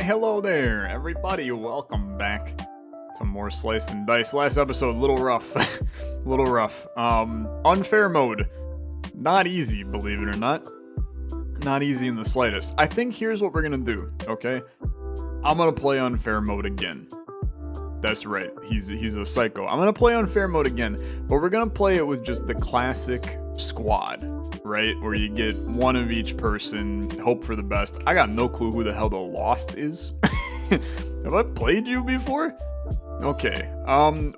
Hello there, everybody. Welcome back to more Slice and Dice. Last episode, a little rough. A little rough. Unfair mode. Not easy, believe it or not. Not easy in the slightest. I think here's what we're gonna do, okay? I'm gonna play unfair mode again. That's right, he's a psycho. I'm gonna play unfair mode again, but we're gonna play it with just the classic squad, right? Where you get one of each person, hope for the best. I got no clue who the hell the Lost is. Have I played you before? Okay,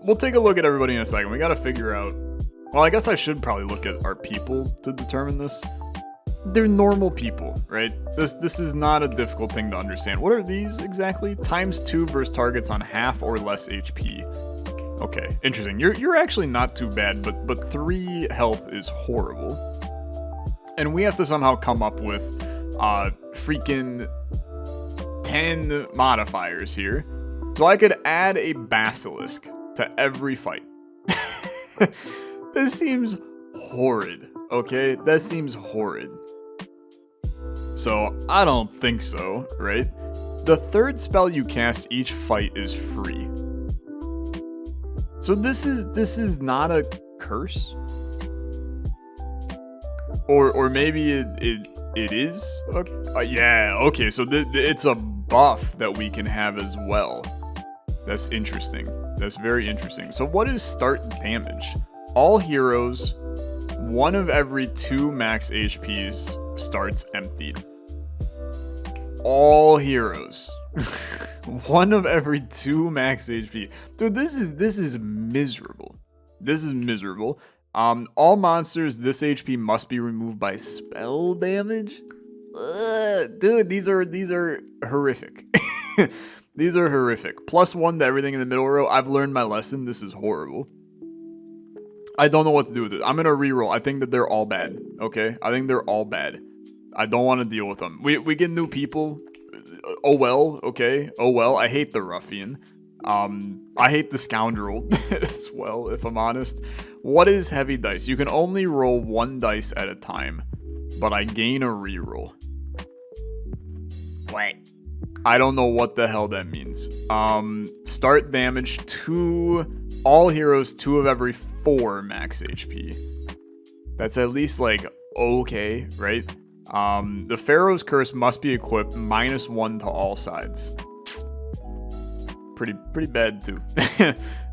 we'll take a look at everybody in a second. We gotta figure out, well, I guess I should probably look at our people to determine this. They're normal people, right? This is not a difficult thing to understand. What are these exactly? ×2 versus targets on half or less HP. Okay, interesting. You're actually not too bad, but 3 health is horrible. And we have to somehow come up with freaking 10 modifiers here. So I could add a basilisk to every fight. This seems horrid, okay? That seems horrid. So I don't think so, right? The third spell you cast each fight is free. So this is not a curse? Or maybe it is? Yeah, okay, so it's a buff that we can have as well. That's interesting. That's very interesting. So what is start damage? All heroes, 1 of every 2 max HPs starts emptied. All heroes. 1 of every 2 max HP. Dude, this is miserable. This is miserable. All monsters, this HP must be removed by spell damage. Dude, these are horrific. These are horrific. +1 to everything in the middle row. I've learned my lesson. This is horrible. I don't know what to do with it. I'm gonna reroll. I think that they're all bad. Okay? I think they're all bad. I don't want to deal with them. We get new people. Oh well, okay. Oh well. I hate the ruffian. I hate the scoundrel as well, if I'm honest. What is heavy dice? You can only roll 1 dice at a time, but I gain a reroll. What? I don't know what the hell that means. Start damage 2. All heroes, 2 of every 4 max HP. That's at least like okay, right? The Pharaoh's Curse must be equipped -1 to all sides. Pretty bad too.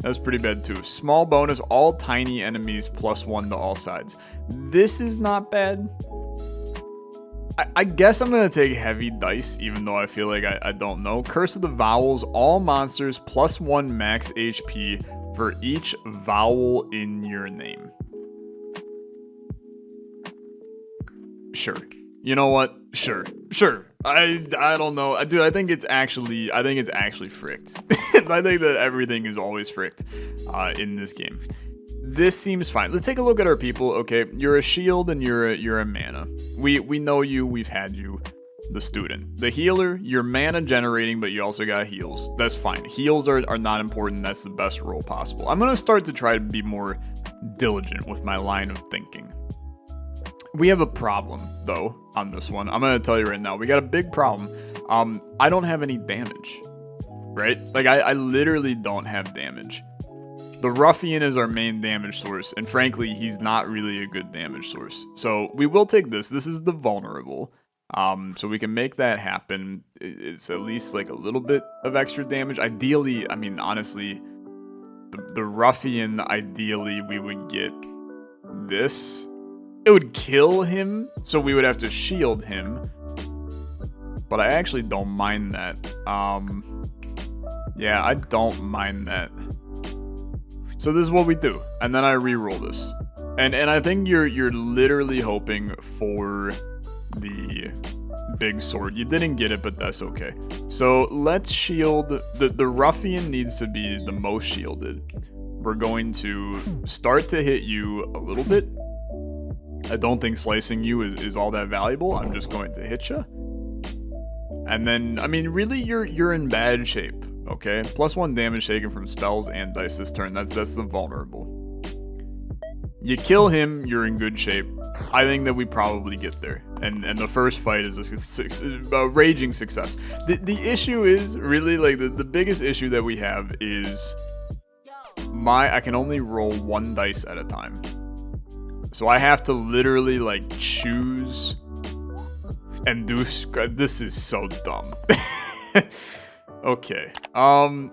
That's pretty bad too. Small bonus, all tiny enemies +1 to all sides. This is not bad. I guess I'm gonna take heavy dice, even though I feel like I don't know. Curse of the Vowels, all monsters +1 max HP for each vowel in your name. Sure. You know what? Sure. I don't know, dude. I think it's actually fricked. I think that everything is always fricked in this game. This seems fine. Let's take a look at our people. Okay, you're a shield and you're a mana. We know you. We've had you. The student, the healer. You're mana generating, but you also got heals. That's fine. Heals are not important. That's the best role possible. I'm gonna start to try to be more diligent with my line of thinking. We have a problem, though, on this one. I'm going to tell you right now. We got a big problem. I don't have any damage, right? Like, I literally don't have damage. The Ruffian is our main damage source, and frankly, he's not really a good damage source. So we will take this. This is the vulnerable. So we can make that happen. It's at least, like, a little bit of extra damage. Ideally, I mean, honestly, the Ruffian, ideally, we would get this. It would kill him, so we would have to shield him. But I actually don't mind that. Yeah, I don't mind that. So this is what we do, and then I re-roll this. And I think you're literally hoping for the big sword. You didn't get it, but that's okay. So let's shield. The Ruffian needs to be the most shielded. We're going to start to hit you a little bit. I don't think slicing you is all that valuable. I'm just going to hit you. And then, I mean, really, you're in bad shape, okay? +1 damage taken from spells and dice this turn. That's the vulnerable. You kill him, you're in good shape. I think that we probably get there. and the first fight is a raging success. The issue is really like the biggest issue that we have is I can only roll 1 dice at a time. So I have to literally like choose and do. This is so dumb. Okay.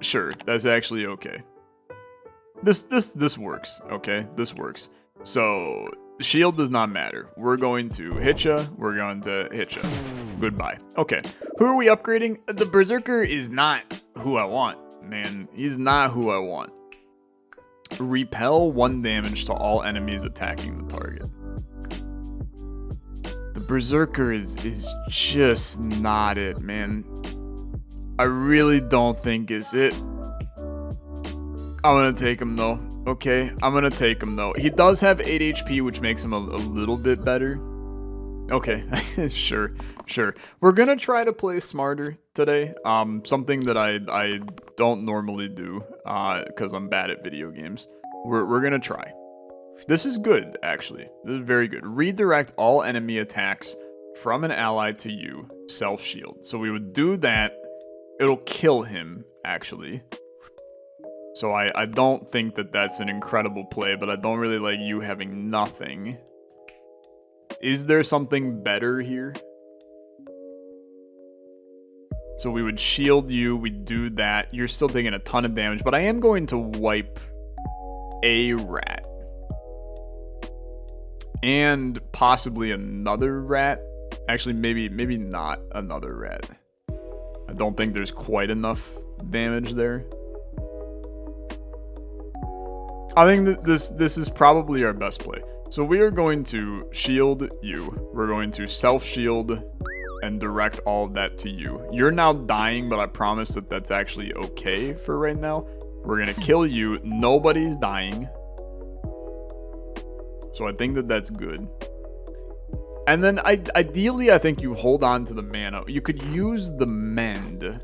Sure. That's actually okay. This works. Okay. This works. So shield does not matter. We're going to hit ya. We're going to hit ya. Goodbye. Okay. Who are we upgrading? The Berserker is not who I want, man. He's not who I want. Repel 1 damage to all enemies attacking the target. The Berserker is just not it, man. I really don't think it's it. I'm gonna take him though. Okay, I'm gonna take him though. He does have 8 HP, which makes him a little bit better. Okay, sure. We're gonna try to play smarter today. Something that I don't normally do, because I'm bad at video games. We're gonna try. This is good, actually. This is very good. Redirect all enemy attacks from an ally to you. Self-shield. So we would do that. It'll kill him, actually. So I don't think that that's an incredible play, but I don't really like you having nothing. Is there something better here? So we would shield you, we do that. You're still taking a ton of damage, but I am going to wipe a rat. And possibly another rat. Actually, maybe not another rat. I don't think there's quite enough damage there. I think that this is probably our best play. So we are going to shield you. We're going to self-shield and direct all of that to you. You're now dying, but I promise that that's actually okay for right now. We're going to kill you. Nobody's dying. So I think that that's good. And then ideally, I think you hold on to the mana. You could use the mend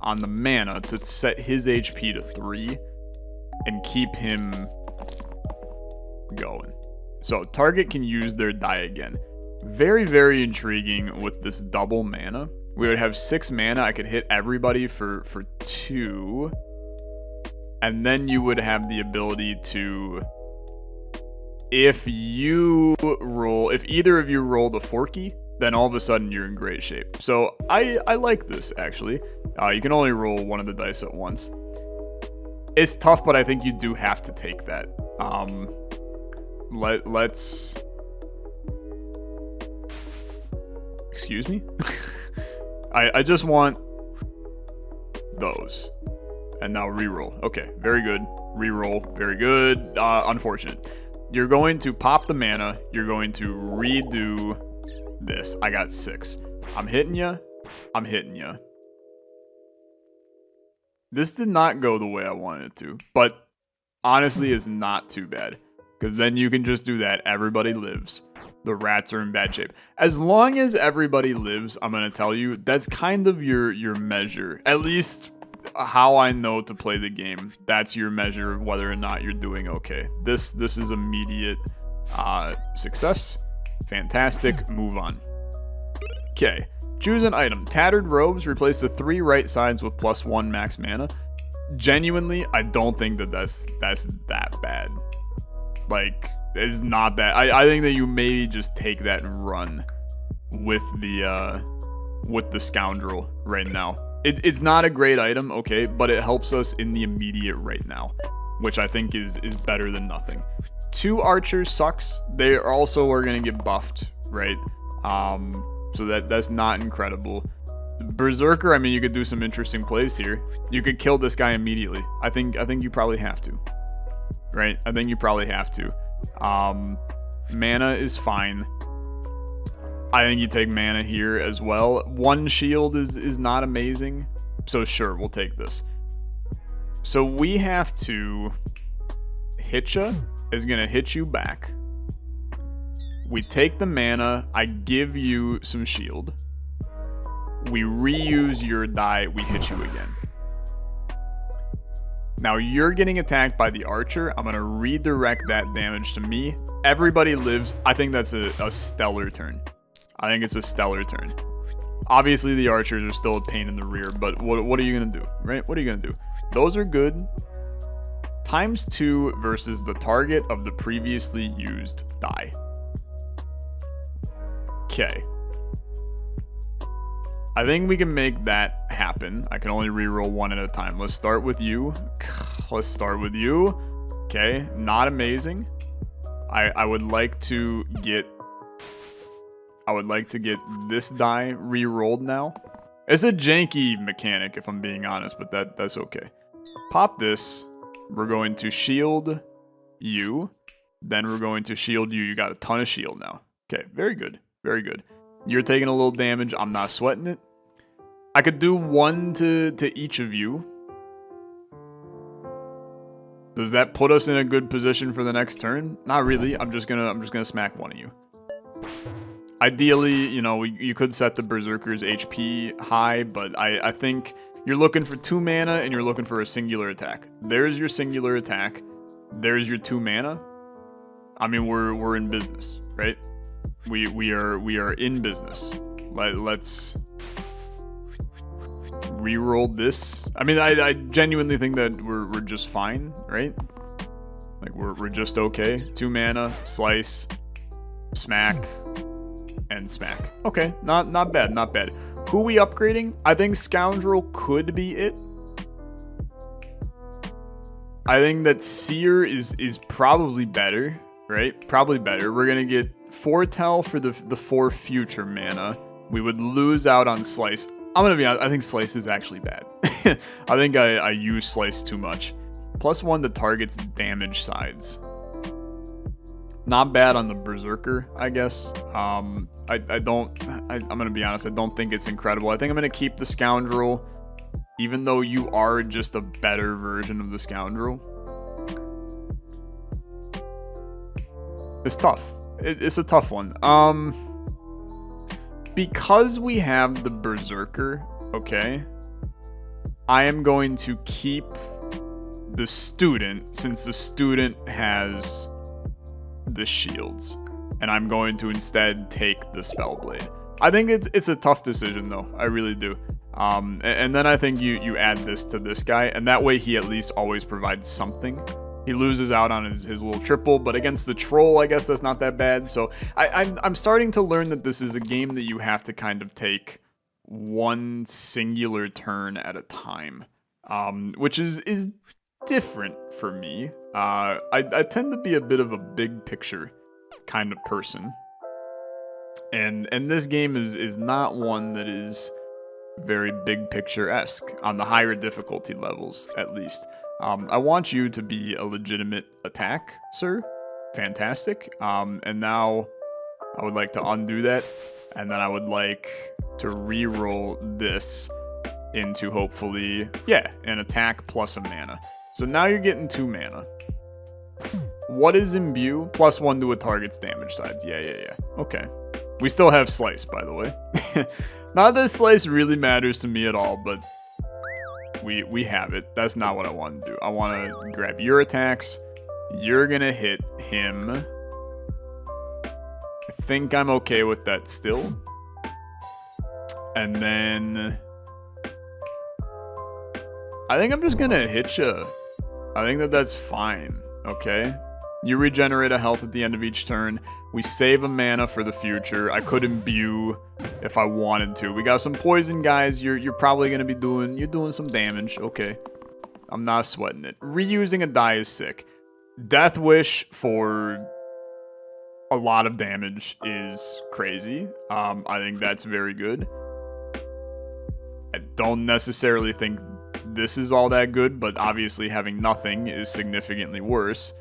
on the mana to set his HP to 3 and keep him going. So target can use their die again. Very, very intriguing with this double mana. We would have 6 mana. I could hit everybody for 2. And then you would have the ability to, if either of you roll the Forky, then all of a sudden you're in great shape. So I like this, actually. You can only roll 1 of the dice at once. It's tough, but I think you do have to take that. Let's... Excuse me? I just want those. And now reroll. Okay, very good. Reroll, very good. Unfortunate. You're going to pop the mana. You're going to redo this. I got 6. I'm hitting ya. I'm hitting ya. This did not go the way I wanted it to, but honestly, it's not too bad. Because then you can just do that. Everybody lives. The rats are in bad shape. As long as everybody lives, I'm going to tell you, that's kind of your measure. At least how I know to play the game. That's your measure of whether or not you're doing okay. This is immediate success. Fantastic. Move on. Okay. Choose an item. Tattered robes. Replace the 3 right sides with +1 max mana. Genuinely, I don't think that that's that bad. Like, it's not that. I think that you maybe just take that and run with the scoundrel right now. It's not a great item, okay, but it helps us in the immediate right now, which I think is better than nothing. 2 archers sucks. They also are gonna get buffed, right? So that's not incredible. Berserker, I mean, you could do some interesting plays here. You could kill this guy immediately. I think you probably have to. Right? I think you probably have to. Mana is fine. I think you take mana here as well. 1 shield is not amazing. So sure, we'll take this. So we have to... Hitcha is going to hit you back. We take the mana. I give you some shield. We reuse your die. We hit you again. Now you're getting attacked by the archer. I'm going to redirect that damage to me. Everybody lives. I think that's a stellar turn. I think it's a stellar turn. Obviously, the archers are still a pain in the rear, but what are you going to do, right? What are you going to do? Those are good. ×2 versus the target of the previously used die. Okay. I think we can make that happen. I can only reroll one at a time. Let's start with you. Let's start with you. Okay, not amazing. I would like to get this die re-rolled now. It's a janky mechanic if I'm being honest, but that's okay. Pop this. We're going to shield you. Then we're going to shield you. You got a ton of shield now. Okay, very good. Very good. You're taking a little damage. I'm not sweating it. I could do one to each of you. Does that put us in a good position for the next turn? Not really. I'm just gonna smack one of you. Ideally, you know, you could set the Berserker's HP high, but I think you're looking for 2 mana and you're looking for a singular attack. There's your singular attack. There's your 2 mana. I mean, we're in business, right? We are in business. Let's reroll this. I mean, I genuinely think that we're just fine, right? Like we're just okay. 2 mana, slice, smack, and smack. Okay, not bad, not bad. Who we upgrading? I think Scoundrel could be it. I think that Seer is probably better, right? Probably better. We're gonna get Foretell for the 4 future mana. We would lose out on Slice. I'm gonna be honest, I think Slice is actually bad. I think I use Slice too much. +1 to target's damage sides. Not bad on the Berserker, I guess. I'm gonna be honest, I don't think it's incredible. I think I'm gonna keep the Scoundrel, even though you are just a better version of the Scoundrel. It's tough. It's a tough one. Because we have the Berserker, okay, I am going to keep the student, since the student has the shields, and I'm going to instead take the Spellblade. I think it's a tough decision though, I really do. And then I think you add this to this guy, and that way he at least always provides something. He loses out on his little triple, but against the troll, I guess that's not that bad. So I'm starting to learn that this is a game that you have to kind of take one singular turn at a time, which is different for me. I tend to be a bit of a big picture kind of person, and this game is not one that is very big picture-esque on the higher difficulty levels, at least. I want you to be a legitimate attack, sir. Fantastic. And now I would like to undo that, and then I would like to re-roll this into hopefully, yeah, an attack plus a mana. So now you're getting 2 mana. What is Imbue? +1 to a target's damage sides. Yeah. Okay. We still have Slice, by the way. Not that Slice really matters to me at all, but we have it. That's not what I want to do. I want to grab your attacks. You're going to hit him. I think I'm okay with that still. And then I think I'm just going to hit you. I think that's fine. Okay. You regenerate a health at the end of each turn. We save a mana for the future. I could imbue if I wanted to. We got some poison, guys. You're probably gonna be doing some damage. Okay. I'm not sweating it. Reusing a die is sick. Death Wish for a lot of damage is crazy. I think that's very good. I don't necessarily think this is all that good, but obviously having nothing is significantly worse.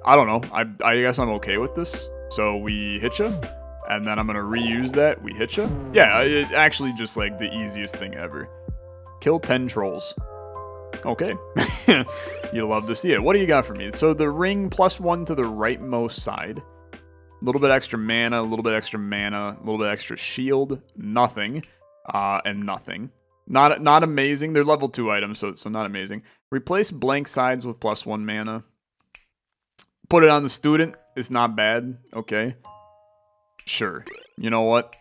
I don't know. I guess I'm okay with this. So we hit you, and then I'm gonna reuse that. We hit you. Yeah, it actually just like the easiest thing ever. Kill 10 trolls. Okay. You'll love to see it. What do you got for me? So the ring +1 to the rightmost side. A little bit extra mana, a little bit extra mana, a little bit extra shield. Nothing. And nothing. Not amazing. They're level 2 items, so not amazing. Replace blank sides with +1 mana. Put it on the student. It's not bad. Okay. Sure. You know what?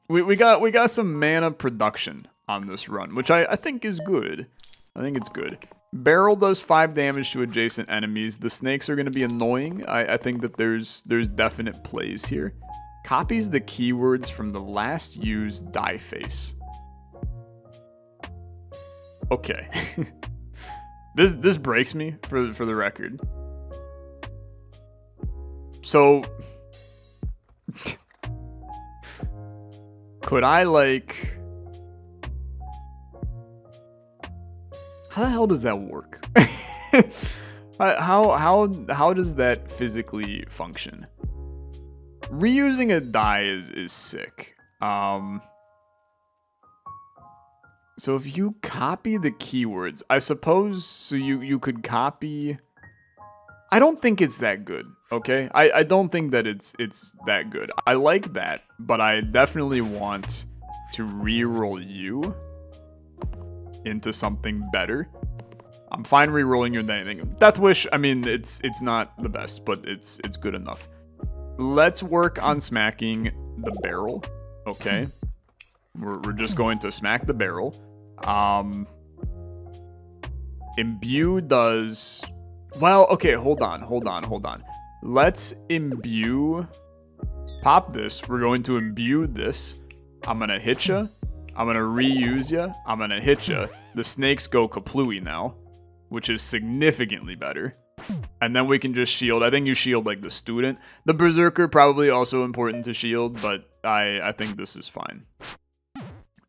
We got some mana production on this run, which I think is good. I think it's good. Barrel does 5 damage to adjacent enemies. The snakes are going to be annoying. I think that there's definite plays here. Copies the keywords from the last used die face. Okay. This breaks me for the record. So could I like, how the hell does that work? how does that physically function? Reusing a die is sick. So if you copy the keywords, I suppose, so you could copy. I don't think it's that good, okay? I don't think that it's that good. I like that, but I definitely want to reroll you into something better. I'm fine rerolling you into anything. Death Wish, I mean, it's not the best, but it's good enough. Let's work on smacking the barrel, okay? We're just going to smack the barrel. Imbue does, well, okay, hold on. Let's imbue, pop this. We're going to imbue this. I'm gonna hit ya. I'm gonna reuse ya. I'm gonna hit ya. The snakes go kaplooey now, which is significantly better. And then we can just shield. I think you shield like the student. The berserker probably also important to shield, but I think this is fine.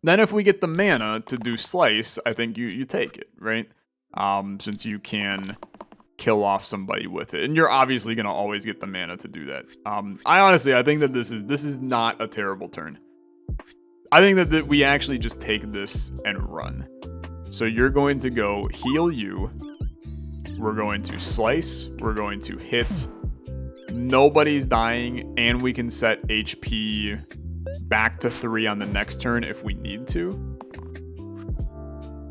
Then if we get the mana to do slice, I think you take it, right? Since you can kill off somebody with it. And you're obviously going to always get the mana to do that. I think that this is not a terrible turn. I think that we actually just take this and run. So you're going to go heal you. We're going to slice. We're going to hit. Nobody's dying, and we can set HP back to 3 on the next turn if we need to.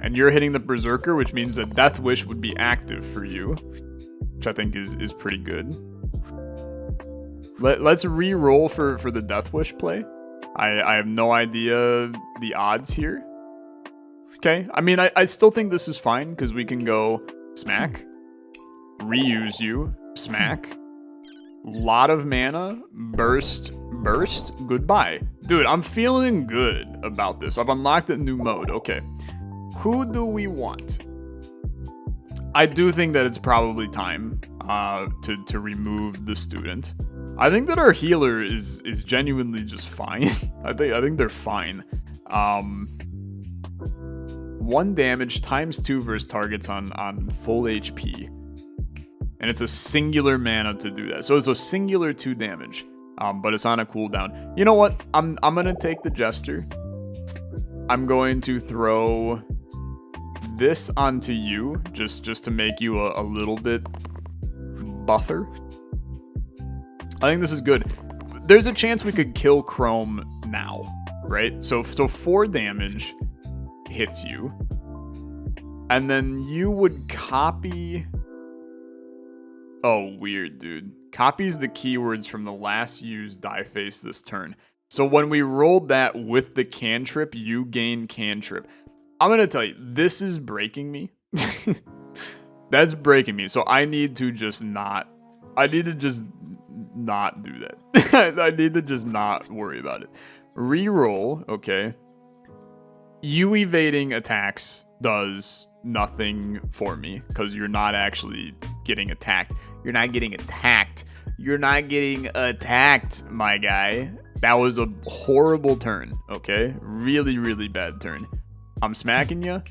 And you're hitting the berserker, which means that Death Wish would be active for you, which I think is pretty good. Let's re-roll for the Death Wish play. I have no idea the odds here. Okay, I mean, I still think this is fine, because we can go smack, reuse you, smack, lot of mana, burst, goodbye. Dude, I'm feeling good about this. I've unlocked a new mode. Okay, who do we want? I do think that it's probably time to remove the student. I think that our healer is genuinely just fine. I think they're fine. 1 damage times 2 versus targets on full HP. And it's a singular mana to do that. So it's a singular 2 damage. But it's on a cooldown. You know what? I'm gonna take the Jester. I'm going to throw this onto you just to make you a little bit buffer. I think this is good. There's a chance we could kill Chrome now, right? So 4 damage hits you. And then you would copy. Oh, weird, dude. Copies the keywords from the last used die face this turn. So when we rolled that with the cantrip, you gain cantrip. I'm going to tell you, this is breaking me. That's breaking me. So I need to just not do that. I need to just not worry about it. Reroll, okay. You evading attacks does nothing for me because you're not actually getting attacked. You're not getting attacked. You're not getting attacked, my guy. That was a horrible turn, okay? Really, really bad turn. I'm smacking you.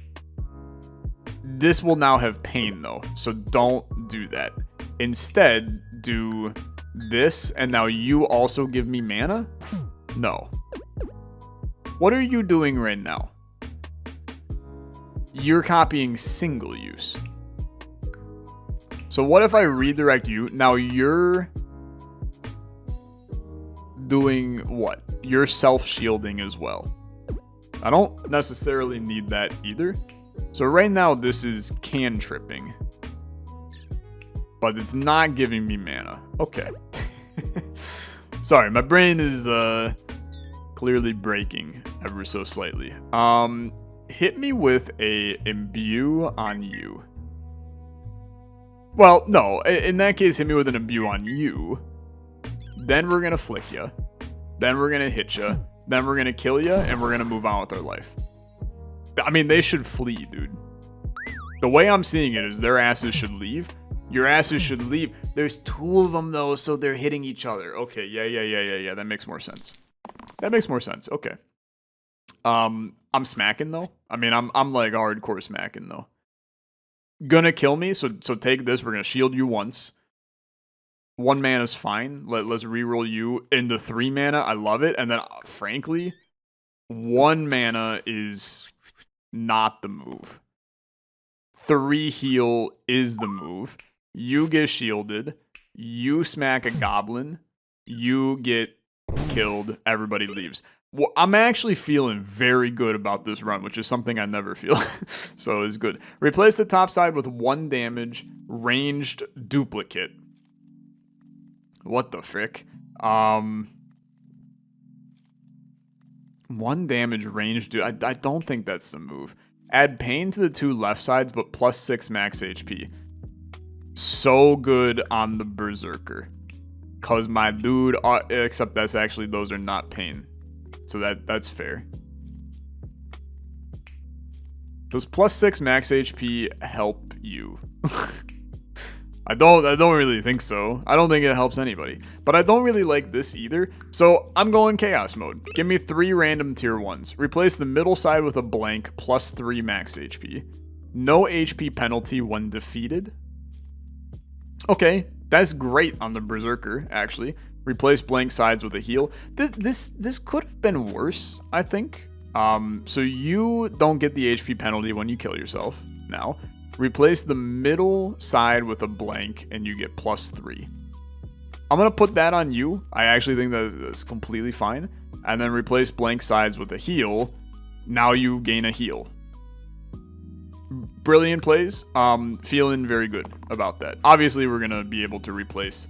This will now have pain, though, so don't do that. Instead, do this, and now you also give me mana? No. What are you doing right now? You're copying single use. So what if I redirect you? Now you're doing what? You're self-shielding as well. I don't necessarily need that either. So right now this is cantripping. But it's not giving me mana. Okay. Sorry, my brain is clearly breaking ever so slightly. Hit me with a imbue on you. Well, no, in that case, hit me with an imbue on you. Then we're gonna flick you. Then we're gonna hit you. Then we're gonna kill you, and we're gonna move on with our life. I mean, they should flee, dude. The way I'm seeing it is their asses should leave. Your asses should leave. There's 2 of them, though, so they're hitting each other. Okay, yeah. That makes more sense. That makes more sense. Okay. I'm smacking, though. I mean, I'm like hardcore smacking, though. Gonna kill me, so take this. We're gonna shield you once. 1 mana is fine. Let's reroll you into 3 mana. I love it. And then, frankly, 1 mana is not the move. 3 heal is the move. You get shielded. You smack a goblin. You get killed. Everybody leaves. Well, I'm actually feeling very good about this run, which is something I never feel. So it's good. Replace the top side with 1 damage ranged duplicate. What the frick? 1 damage ranged. I don't think that's the move. Add pain to the 2 left sides, but plus 6 max HP. So good on the Berserker. Cause my dude, except that's actually, those are not pain. So that's fair. Does plus 6 max HP help you? I don't really think so. I don't think it helps anybody. But I don't really like this either. So I'm going chaos mode. Give me 3 random tier 1s. Replace the middle side with a blank plus 3 max HP. No HP penalty when defeated. Okay, that's great on the Berserker, actually. Replace blank sides with a heal. This could have been worse, I think. So you don't get the HP penalty when you kill yourself now. Replace the middle side with a blank and you get plus 3. I'm going to put that on you. I actually think that's completely fine. And then replace blank sides with a heal. Now you gain a heal. Brilliant plays. Feeling very good about that. Obviously, we're going to be able to replace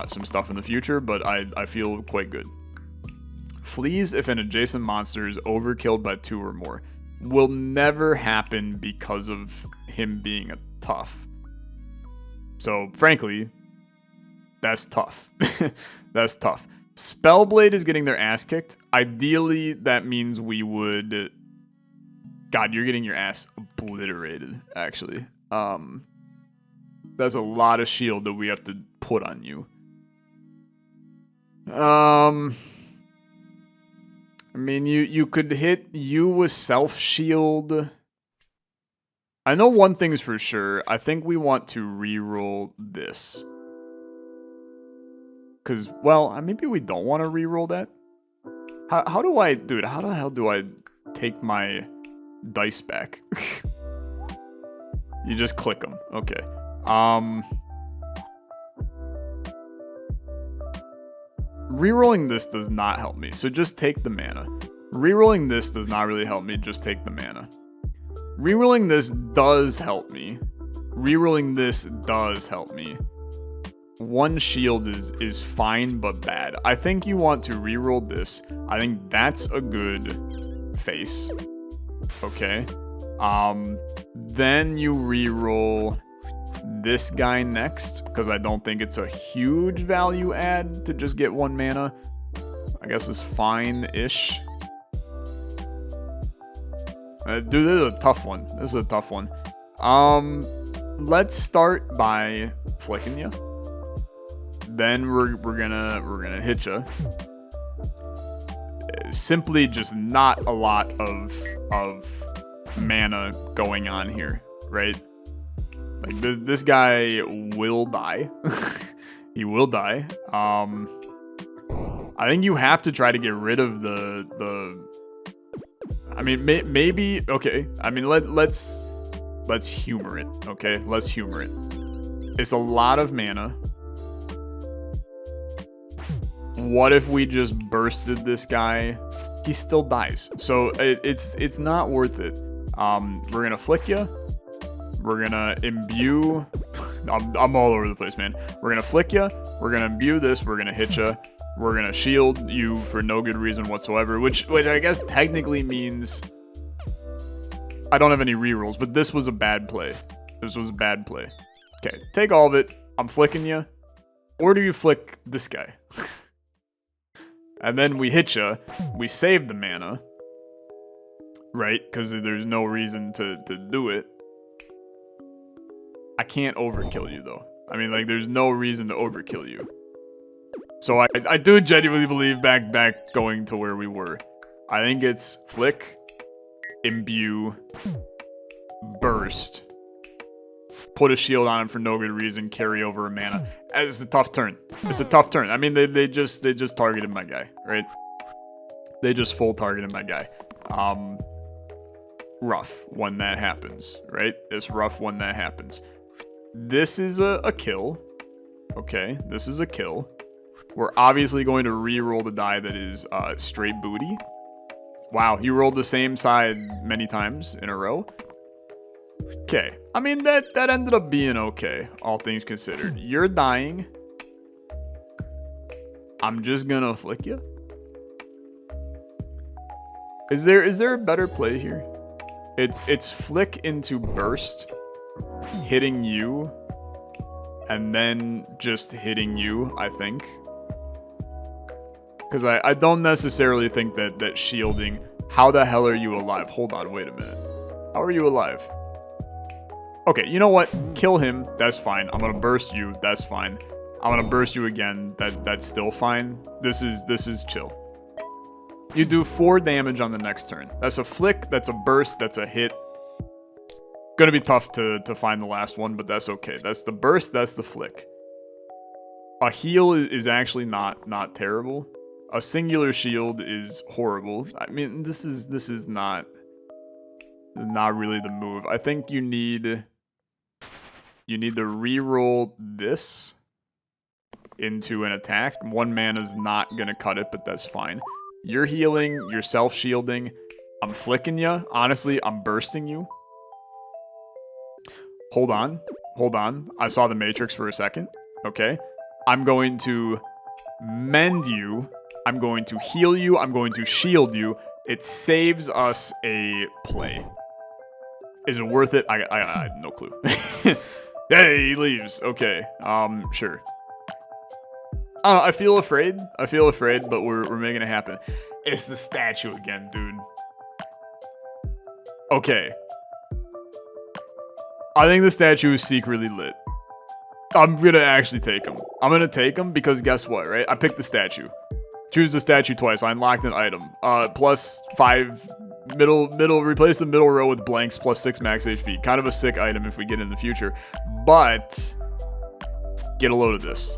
some stuff in the future, but I feel quite good. Flees if an adjacent monster is overkilled by 2 or more. Will never happen because of him being a tough. So, frankly, that's tough. That's tough. Spellblade is getting their ass kicked. Ideally, that means we would... God, you're getting your ass obliterated, actually. That's a lot of shield that we have to put on you. I mean, you could hit you with self-shield. I know one thing's for sure. I think we want to reroll this. Because, well, maybe we don't want to reroll that. How do I... Dude, how the hell do I take my dice back? You just click them. Okay. Rerolling this does not help me, so just take the mana. Rerolling this does not really help me, just take the mana. Rerolling this does help me. Rerolling this does help me. 1 shield is fine but bad. I think you want to reroll this. I think that's a good face. Okay. Then you reroll this guy next, because I don't think it's a huge value add to just get 1 mana. I guess it's fine-ish. Dude, this is a tough one. This is a tough one. Let's start by flicking you. Then we're gonna hit you. Simply just not a lot of mana going on here, right? Like this guy will die. He will die. I think you have to try to get rid of the. I mean, maybe okay. I mean, let's humor it. Okay, let's humor it. It's a lot of mana. What if we just bursted this guy? He still dies. So it's not worth it. We're gonna flick you. We're gonna imbue. I'm all over the place, man. We're gonna flick you. We're gonna imbue this. We're gonna hit you. We're gonna shield you for no good reason whatsoever, which I guess technically means I don't have any rerolls, but this was a bad play. This was a bad play. Okay, take all of it. I'm flicking you. Or do you flick this guy? And then we hit you. We save the mana. Right? Because there's no reason to do it. I can't overkill you, though. I mean, like, there's no reason to overkill you. So I do genuinely believe back going to where we were. I think it's flick, imbue, burst, put a shield on him for no good reason, carry over a mana. It's a tough turn. It's a tough turn. I mean, they just targeted my guy, right? They just full targeted my guy. Rough when that happens, right? It's rough when that happens. This is a kill. Okay, this is a kill. We're obviously going to re-roll the die that is straight booty. Wow, you rolled the same side many times in a row. Okay, I mean, that ended up being okay, all things considered. You're dying. I'm just gonna flick you. Is there a better play here? It's flick into burst, hitting you, and then just hitting you, I think. Because I don't necessarily think that shielding... How the hell are you alive? Hold on, wait a minute. How are you alive? Okay, you know what? Kill him. That's fine. I'm gonna burst you. That's fine. I'm gonna burst you again. That's still fine. This is chill. You do 4 damage on the next turn. That's a flick. That's a burst. That's a hit. Gonna be tough to find the last one, but that's okay. That's the burst. That's the flick. A heal is actually not terrible. A singular shield is horrible. I mean, this is not really the move. I think you need to reroll this into an attack. 1 mana is not gonna cut it, but that's fine. You're healing, you're self-shielding. I'm flicking you. Honestly, I'm bursting you. Hold on. I saw the Matrix for a second. Okay. I'm going to mend you. I'm going to heal you. I'm going to shield you. It saves us a play. Is it worth it? I have no clue. Hey, he leaves. Okay. Sure. I don't know, I feel afraid, but we're making it happen. It's the statue again, dude. Okay. I think the statue is secretly lit. I'm gonna actually take him. I'm gonna take him because guess what, right? I picked the statue. Choose the statue twice. I unlocked an item. Plus 5 middle, replace the middle row with blanks plus 6 max HP. Kind of a sick item if we get in the future. But, get a load of this.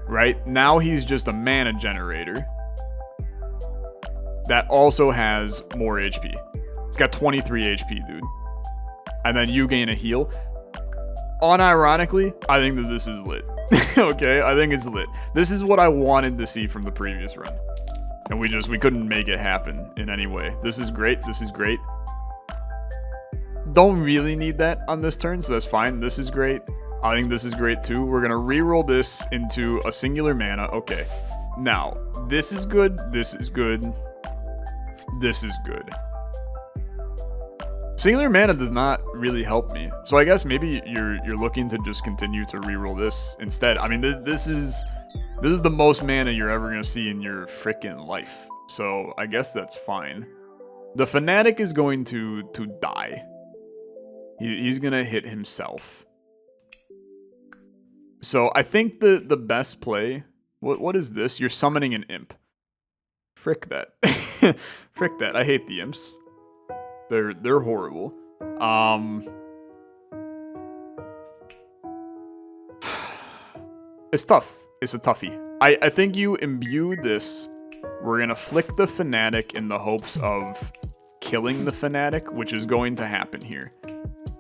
Right? Now he's just a mana generator that also has more HP. It's got 23 HP, dude. And then you gain a heal. Unironically, I think that this is lit. Okay, I think it's lit. This is what I wanted to see from the previous run. And we couldn't make it happen in any way. This is great. This is great. Don't really need that on this turn, so that's fine. This is great. I think this is great too. We're gonna reroll this into a singular mana. Okay. Now, this is good. This is good. This is good. Singular mana does not really help me. So I guess maybe you're looking to just continue to reroll this instead. I mean, this is the most mana you're ever gonna see in your freaking life. So I guess that's fine. The Fanatic is going to die. He's gonna hit himself. So I think the best play. What is this? You're summoning an imp. Frick that. Frick that. I hate the imps. They're horrible. It's tough. It's a toughie. I think you imbue this. We're gonna flick the Fanatic in the hopes of killing the Fanatic, which is going to happen here.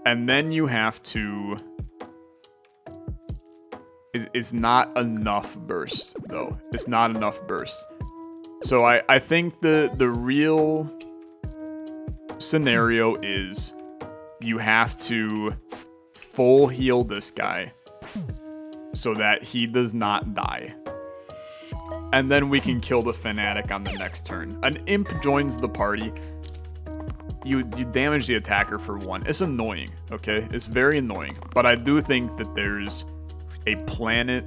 And then you have to... It's not enough burst, though. It's not enough burst. So I think the real scenario is you have to full heal this guy so that he does not die. and then we can kill the fanatic on the next turn. An imp joins the party. You damage the attacker for 1. It's annoying, okay? It's very annoying. But I do think that there's a planet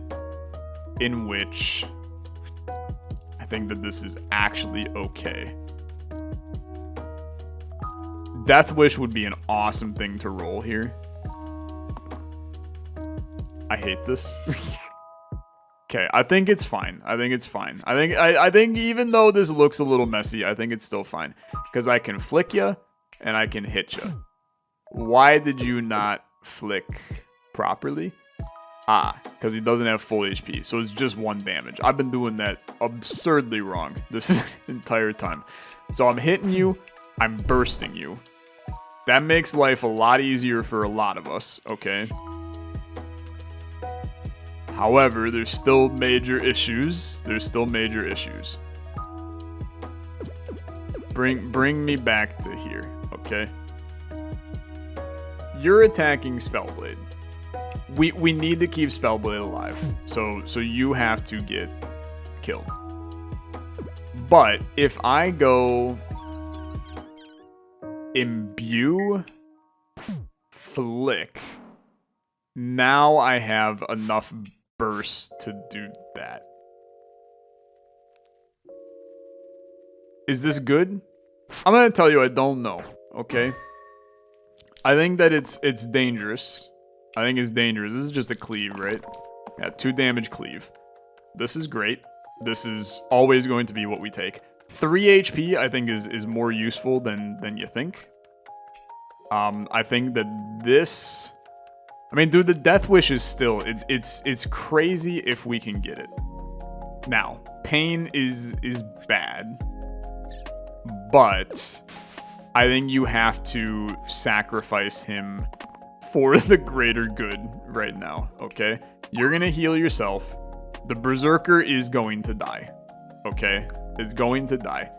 in which I think that this is actually okay. Death Wish would be an awesome thing to roll here. I hate this. Okay, I think it's fine. I think it's fine. I think even though this looks a little messy, I think it's still fine. Because I can flick you, and I can hit you. Why did you not flick properly? Because he doesn't have full HP, so it's just 1 damage. I've been doing that absurdly wrong this entire time. So I'm hitting you, I'm bursting you. That makes life a lot easier for a lot of us, okay? However, there's still major issues. Bring me back to here, okay? You're attacking Spellblade. We need to keep Spellblade alive. So you have to get killed. But if I go imbue, flick, now I have enough burst to do that. Is this good? I'm gonna tell you I don't know, okay? I think that it's dangerous. I think it's dangerous. This is just a cleave, right? Yeah, 2 damage cleave. This is great. This is always going to be what we take. 3 HP I think is more useful than you think. I think that this... I mean, dude, the Death Wish is still... It's crazy if we can get it. Now, pain is bad. But I think you have to sacrifice him for the greater good right now, okay? You're gonna heal yourself. The Berserker is going to die, okay? It's going to die.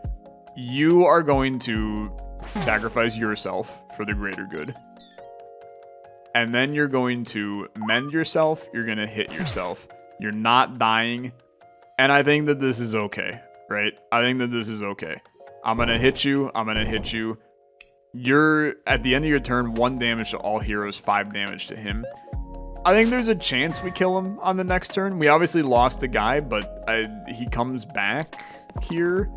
You are going to sacrifice yourself for the greater good. And then you're going to mend yourself. You're gonna hit yourself. You're not dying. And I think that this is okay, right? I think that this is okay. I'm gonna hit you. I'm gonna hit you. You're, at the end of your turn, 1 damage to all heroes, 5 damage to him. I think there's a chance we kill him on the next turn. We obviously lost a guy, but he comes back here.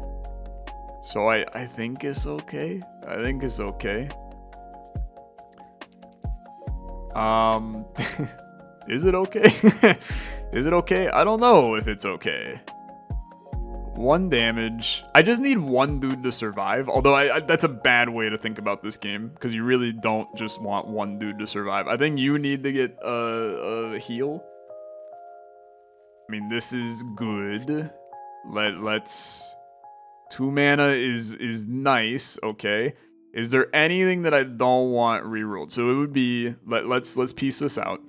So I think it's okay. I think it's okay. Is it okay? Is it okay? I don't know if it's okay. 1 damage. I just need 1 dude to survive. Although that's a bad way to think about this game, because you really don't just want 1 dude to survive. I think you need to get a heal. I mean, this is good. Let's... 2 mana is nice, okay. Is there anything that I don't want rerolled? So it would be... Let's piece this out.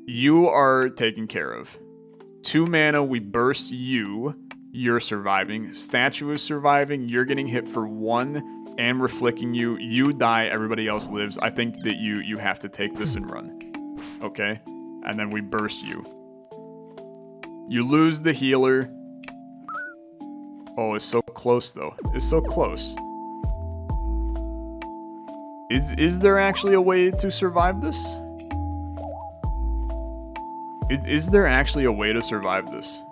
You are taken care of. 2 mana, we burst you. You're surviving. Statue is surviving. You're getting hit for 1, and we're flicking you. You die. Everybody else lives. I think that you have to take this and run. Okay? And then we burst you. You lose the healer. Oh, it's so close, though. It's so close. Is there actually a way to survive this? Is there actually a way to survive this?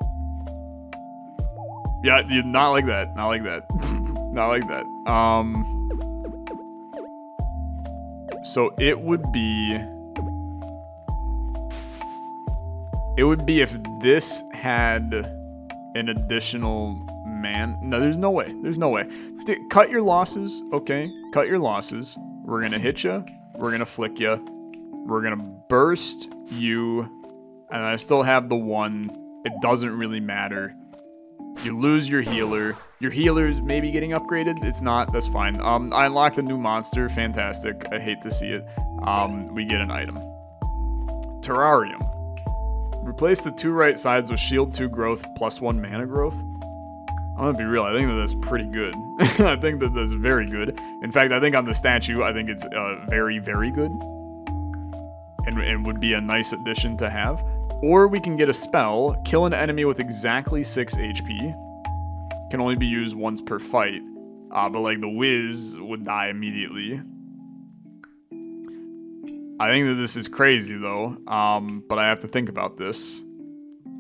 Yeah, not like that. Not like that. Not like that. So it would be... It would be if this had an additional man... No, there's no way. There's no way. Cut your losses, okay? Cut your losses. We're gonna hit you. We're gonna flick you. We're gonna burst you. And I still have the 1. It doesn't really matter. You lose your healer. Your healer's maybe getting upgraded. It's not. That's fine. I unlocked a new monster. Fantastic. I hate to see it. We get an item. Terrarium. Replace the 2 right sides with shield 2 growth plus 1 mana growth. I'm gonna be real. I think that that's pretty good. I think that that's very good. In fact, I think on the statue, I think it's very, very good. And would be a nice addition to have. Or we can get a spell, kill an enemy with exactly 6 HP. Can only be used once per fight. But like the Wiz would die immediately. I think that this is crazy though, but I have to think about this.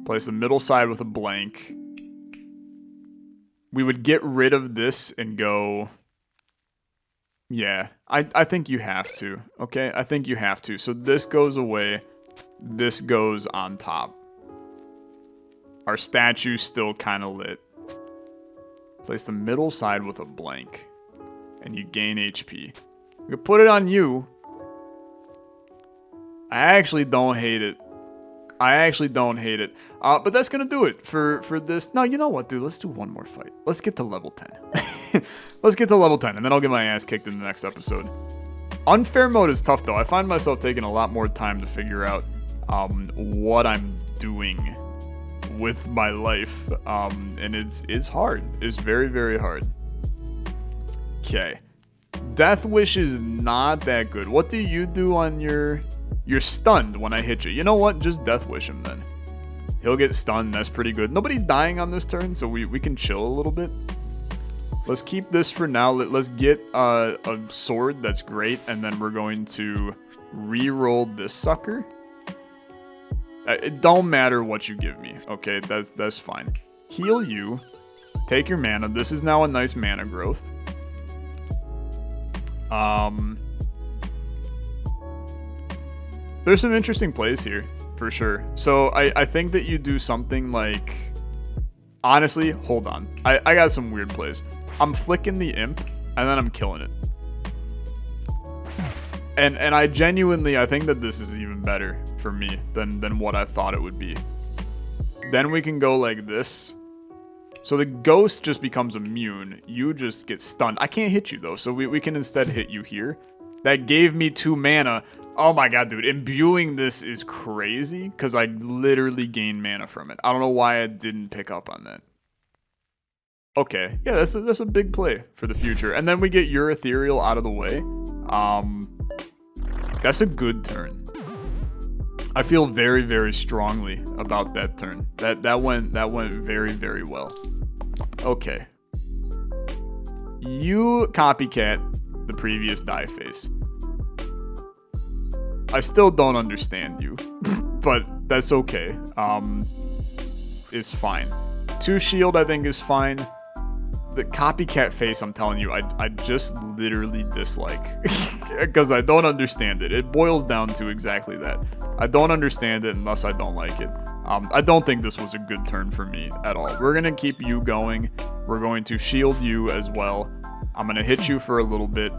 Place the middle side with a blank. We would get rid of this and go... Yeah, I think you have to, okay? I think you have to. So this goes away. This goes on top. Our statue's still kind of lit. Place the middle side with a blank. And you gain HP. We could put it on you. I actually don't hate it. But that's gonna do it for this. No, you know what, dude? Let's do one more fight. Let's get to level 10. Let's get to level 10, and then I'll get my ass kicked in the next episode. Unfair mode is tough, though. I find myself taking a lot more time to figure out what I'm doing with my life. And it's hard. It's very, very hard. Okay. Death Wish is not that good. What do you do on your... You're stunned when I hit you. You know what? Just Death Wish him then. He'll get stunned. That's pretty good. Nobody's dying on this turn, so we can chill a little bit. Let's keep this for now. Let's get a sword. That's great. And then we're going to re-roll this sucker. It don't matter what you give me. Okay, that's fine. Heal you. Take your mana. This is now a nice mana growth. There's some interesting plays here, for sure. So I think that you do something like... Honestly, hold on. I got some weird plays. I'm flicking the imp, and then I'm killing it. And I genuinely, I think that this is even better for me than what I thought it would be. Then we can go like this. So the ghost just becomes immune. You just get stunned. I can't hit you, though, so we can instead hit you here. That gave me 2 mana. Oh my god, dude. Imbuing this is crazy because I literally gained mana from it. I don't know why I didn't pick up on that. Okay. Yeah, that's a big play for the future. And then we get your ethereal out of the way. That's a good turn. I feel very, very strongly about that turn. That went very, very well. Okay. You copycat the previous die face. I still don't understand you, but that's okay. It's fine. 2 shield, I think, is fine. The copycat face, I'm telling you, I just literally dislike because I don't understand it. It boils down to exactly that. I don't understand it unless I don't like it. I don't think this was a good turn for me at all. We're gonna keep you going. We're going to shield you as well. I'm gonna hit you for a little bit.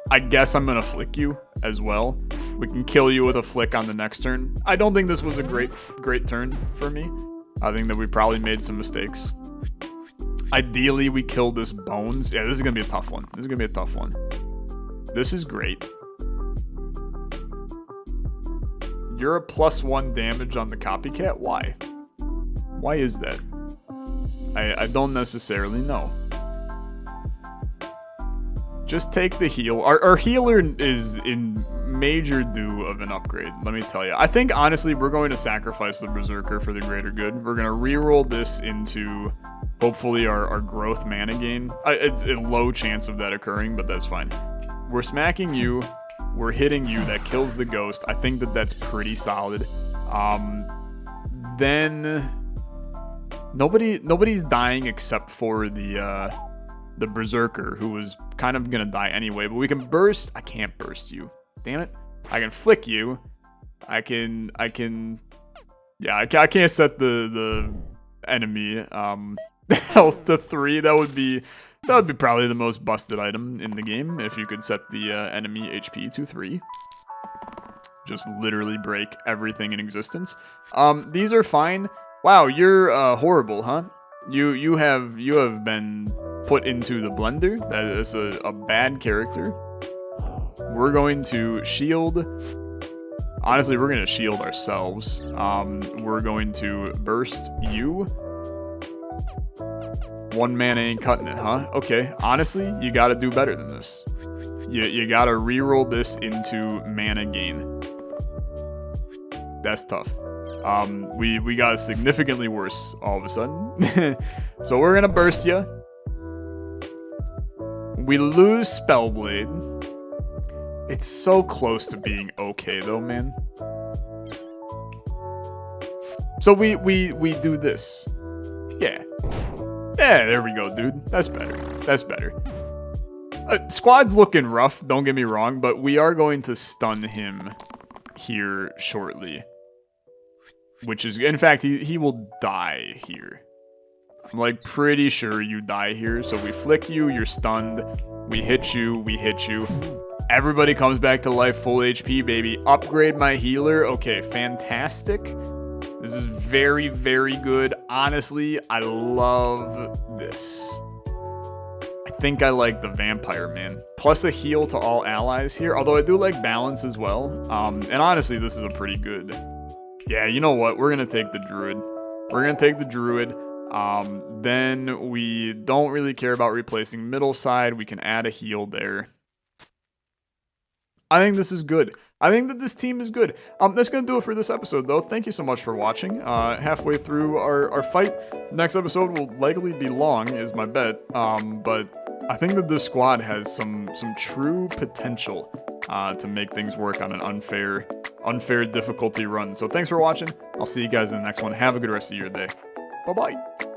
I guess I'm gonna flick you as well. We can kill you with a flick on the next turn. I don't think this was a great turn for me. I think that we probably made some mistakes. Ideally, we kill this bones. Yeah, this is gonna be a tough one. This is great. You're a +1 damage on the copycat? Why? Why is that? I don't necessarily know. Just take the heal. Our healer is in major due of an upgrade, let me tell you. I think, honestly, we're going to sacrifice the Berserker for the greater good. We're going to reroll this into, hopefully, our growth mana gain. It's a low chance of that occurring, but that's fine. We're smacking you. We're hitting you. That kills the ghost. I think that that's pretty solid. Then nobody's dying except for the Berserker, who was kind of gonna die anyway, but we can burst. I can't burst you. Damn it. I can flick you. I can't set the enemy health to 3. That would be probably the most busted item in the game if you could set the enemy HP to 3. Just literally break everything in existence. These are fine. Wow, you're horrible, huh? You have been put into the blender. That is a bad character. We're going to shield. Honestly, we're going to shield ourselves. We're going to burst you. 1 mana ain't cutting it, huh? Okay, honestly, you got to do better than this. You got to reroll this into mana gain. That's tough. We got significantly worse all of a sudden. So we're gonna burst you. We lose Spellblade. It's so close to being okay though, man. So we do this. Yeah. Yeah, there we go, dude. That's better. That's better. Squad's looking rough, don't get me wrong, but we are going to stun him here shortly. Which is, in fact, he will die here. I'm like pretty sure you die here. So we flick you, you're stunned. We hit you, we hit you. Everybody comes back to life, full HP, baby. Upgrade my healer. Okay, fantastic. This is very, very good. Honestly, I love this. I think I like the vampire, man. Plus a heal to all allies here. Although I do like balance as well. And honestly, this is a pretty good... Yeah, you know what? We're going to take the druid. We're going to take the druid. Then we don't really care about replacing middle side. We can add a heal there. I think this is good. I think that this team is good. That's going to do it for this episode, though. Thank you so much for watching. Halfway through our fight. Next episode will likely be long, is my bet. But I think that this squad has some true potential to make things work on an unfair difficulty run. So thanks for watching. I'll see you guys in the next one. Have a good rest of your day. Bye-bye.